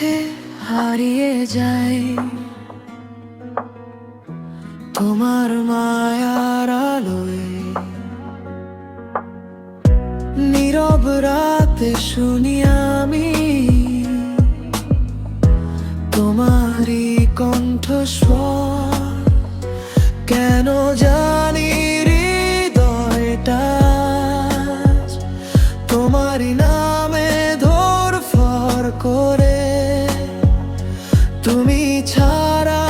পথে হারিয়ে যাই, তোমার মায়ার আলোয়। নীরব রাতে শুনি আমি তোমারই কণ্ঠস্বর। কেন জানি হৃদয়টা তোমারই নামে ধড়ফড় করে। তুমি ছাড়া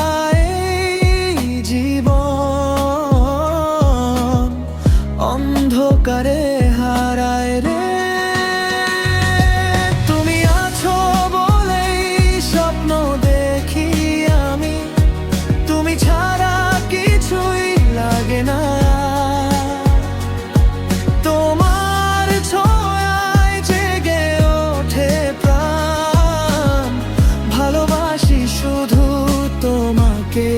এই জীবন অন্ধকারে হারায় রে। তুমি আছো বলেই স্বপ্ন দেখি আমি, তুমি ছাড়া কিছুই লাগে না। তোমার ছোঁয়ায় জেগে ওঠে প্রাণ, ভালোবাসি শুধু তোমাকে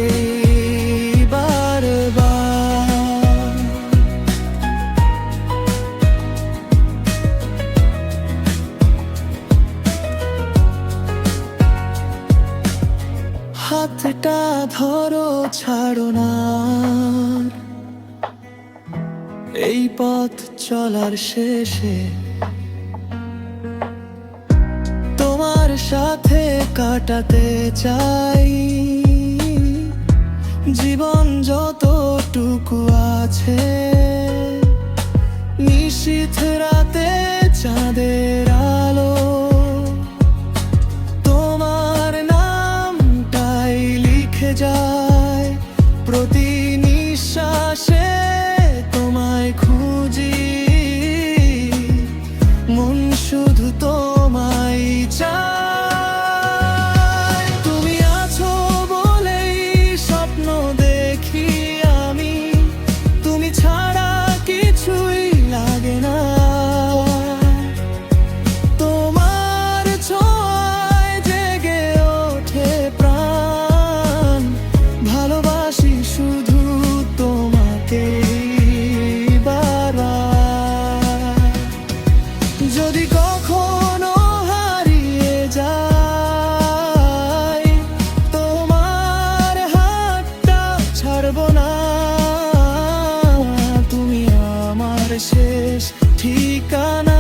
বারবার। হাতটা ধরো, ছাড়ো না, এই পথ চলার শেষে তোমার সাথে কাটাতে চাই জীবন যতটুকু আছে। নিশীথ রাতে চাঁদের আলো, তোমার নামটাই লিখে যায় প্রতি নিঃশ্বাসে। তোমায় খুঁজি, মন শুধু তোমায় চায়। তুমি আছো বলেই স্বপ্ন দেখি আমি, তুমি ছাড়া কিছুই লাগে না। তোমার ছোঁয়ায় জেগে ওঠে প্রাণ, ভালোবাসি শুধু তোমাকে বারবার। যদি কখনো হারিয়ে যাই, তোমার হাতটা ছাড়বো না। তুমি আমার শেষ ঠিকানা।